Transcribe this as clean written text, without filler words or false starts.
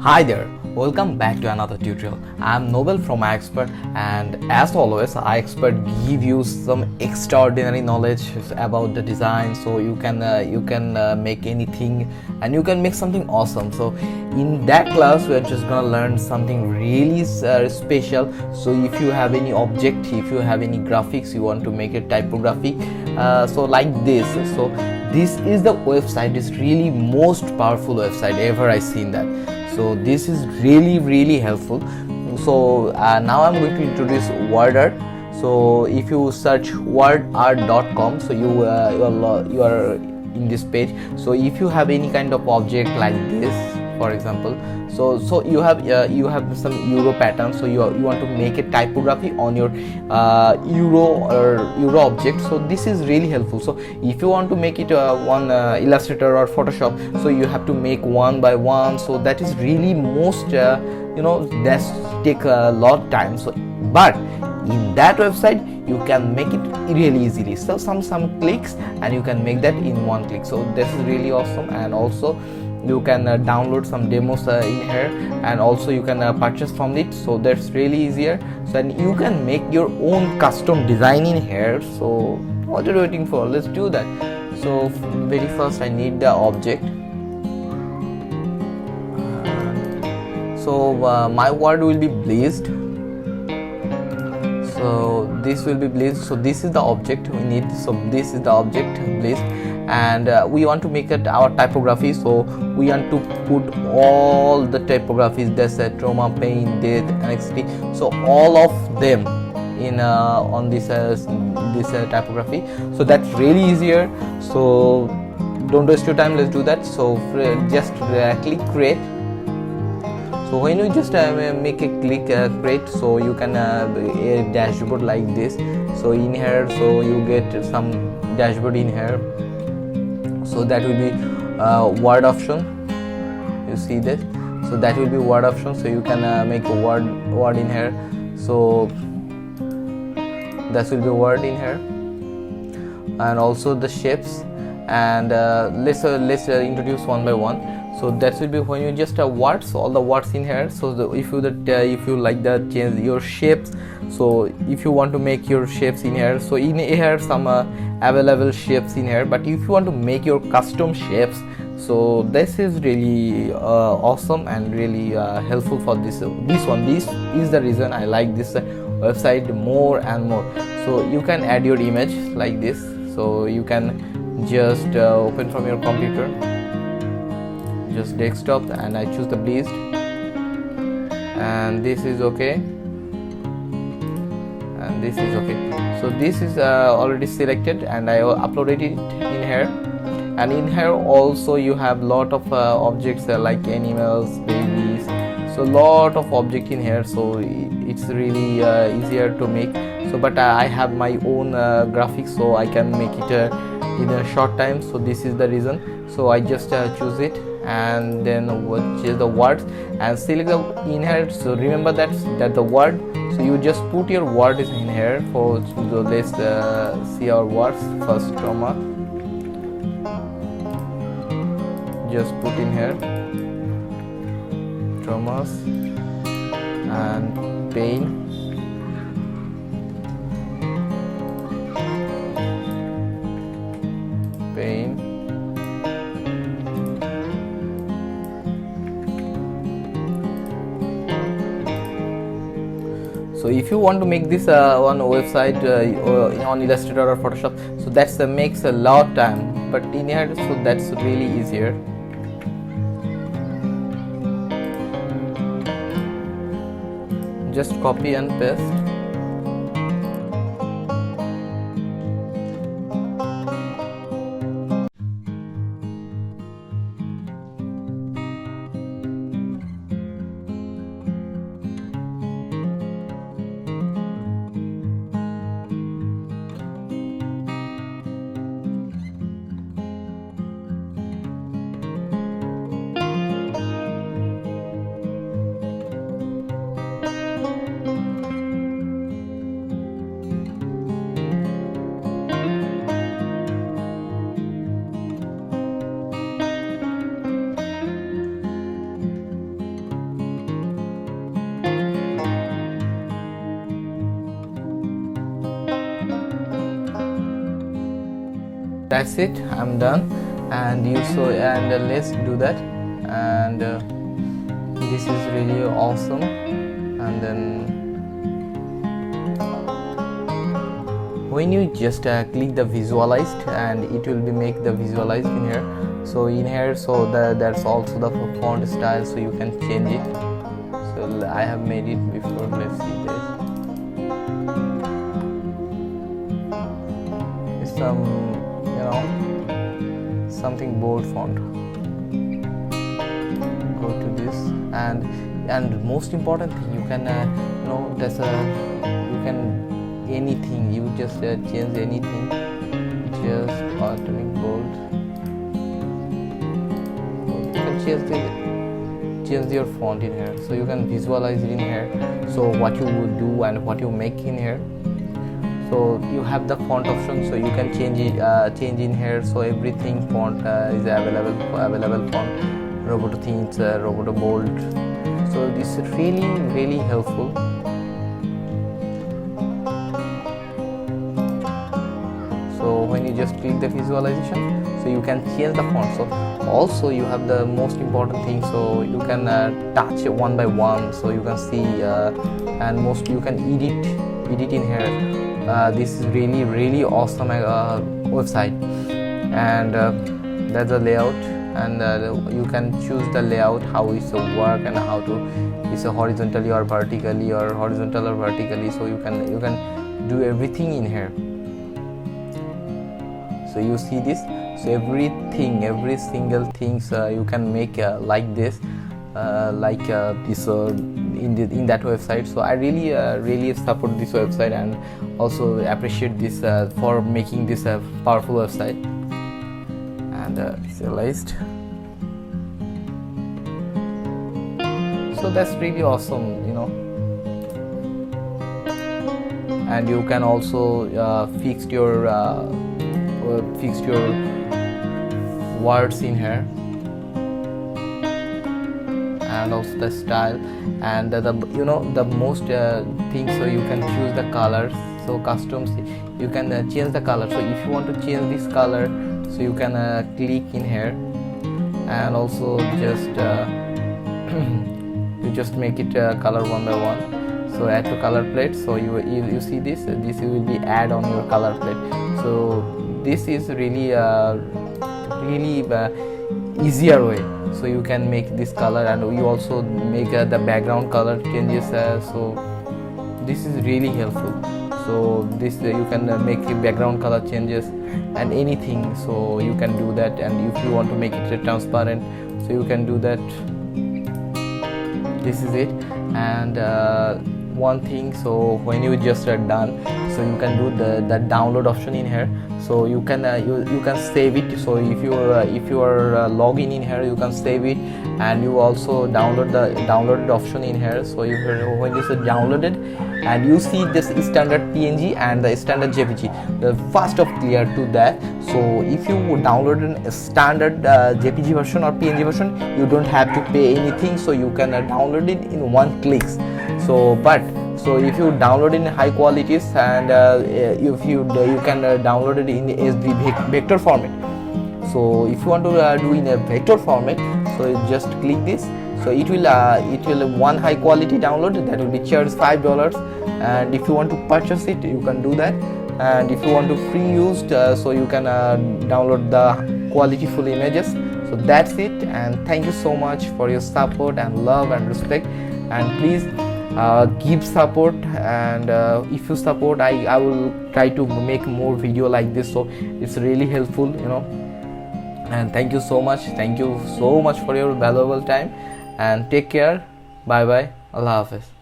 Hi there, welcome back to another tutorial. I'm Nobel from iExpert, and as always iExpert give you some extraordinary knowledge about the design, so you can make anything and you can make something awesome. So in that class we are just gonna learn something really special. So if you have any object, if you have any graphics, you want to make a typography, so like this. So this is the website, it's really most powerful website ever I seen that. So this is really helpful. So now I'm going to introduce WordArt. So if you search wordart.com, so you are in this page. So if you have any kind of object like this, for example, so you have some euro pattern, so you want to make a typography on your euro object. So this is really helpful. So if you want to make it on Illustrator or Photoshop, so you have to make one by one, so that is really most that's take a lot of time. So but in that website you can make it really easily. So some clicks and you can make that in one click. So this is really awesome. And also you can download some demos in here, and also you can purchase from it. So that's really easier. So and you can make your own custom design in here. So what are you waiting for? Let's do that. So very first I need the object. So my word will be blazed. So this will be blazed. So this is the object we need. So this is the object blazed, and we want to make it our typography. So we want to put all the typographies, that's trauma, pain, death, anxiety, so all of them in on this typography. So that's really easier. So don't waste your time, let's do that. So just click create. So when you just make a click create, so you can a dashboard like this. So in here, so you get some dashboard in here. So that will be word option. You see this? So that will be word option. So you can make a word in here. So that will be word in here, and also the shapes. And let's introduce one by one. So that will be when you just words, all the words in here. So if you like that, change your shapes. So if you want to make your shapes in here, so in here some available shapes in here. But if you want to make your custom shapes, so this is really awesome and really helpful for this one. This is the reason I like this website more and more. So you can add your image like this. So you can just open from your computer, just desktop, and I choose the blazed, and this is okay, and this is okay. So this is already selected, and I uploaded it in here. And in here also you have lot of objects like animals, babies, so lot of object in here. So it's really easier to make. So but I have my own graphics, so I can make it in a short time. So this is the reason. So I just choose it, and then change the words and select the in here. So remember that the word, so you just put your word in here. For let's see our words. First trauma, just put in here traumas, and pain, So if you want to make this on a website on Illustrator or Photoshop, so that's makes a lot of time, but in here, so that's really easier. Just copy and paste. that's it, I'm done. And let's do that. And this is really awesome. And then when you just click the visualized, and it will be make the visualized in here. So in here, so that's also the font style, so you can change it. So I have made it before. Let's see this. It's some, something bold font. Go to this, and most important thing, you can there's you can anything, you just change anything, just atomic bold. You can change your font in here, so you can visualize it in here. So what you would do and what you make in here. So you have the font option, so you can change it, change in here. So everything font is available font, Roboto Themes, Roboto Bold. So this is really helpful. So when you just click the visualization, so you can change the font. So also you have the most important thing, so you can touch it one by one, so you can see, and most you can edit in here. This is really awesome website. And that's the layout, and you can choose the layout, how it's work, and how to it's horizontally or vertically, or horizontal or vertically. So you can do everything in here. So you see this, so every single thing you can make like this, in that website. So I really support this website, and also appreciate this for making this a powerful website. And serialized. So that's really awesome, and you can also fix your words in here, and also the style, and the most thing. So you can choose the colors. So customs, you can change the color. So if you want to change this color, so you can click in here, and also just you just make it color one by one. So add to color plate. So you see this will be add on your color plate. So this is really easier way. So you can make this color, and you also make the background color changes. So this is really helpful. So this you can make background color changes and anything. So you can do that, and if you want to make it transparent, so you can do that. This is it. And one thing, so when you just are done, so you can do the download option in here. So you can you can save it. So if you are login in here, you can save it, and you also download the downloaded option in here. So when you say downloaded, and you see this standard PNG and the standard JPG, the first of clear to that. So if you download a standard JPG version or PNG version, you don't have to pay anything. So you can download it in one click. So if you download in high qualities, and if you can download it in SD vector format. So if you want to do in a vector format, so you just click this. So it will one high quality download, that will be charged $5. And if you want to purchase it, you can do that. And if you want to free used, so you can download the quality full images. So that's it, and thank you so much for your support and love and respect. And please give support, and if you support, I will try to make more video like this. So it's really helpful, and thank you so much for your valuable time, and take care. Bye bye. Allah Hafiz.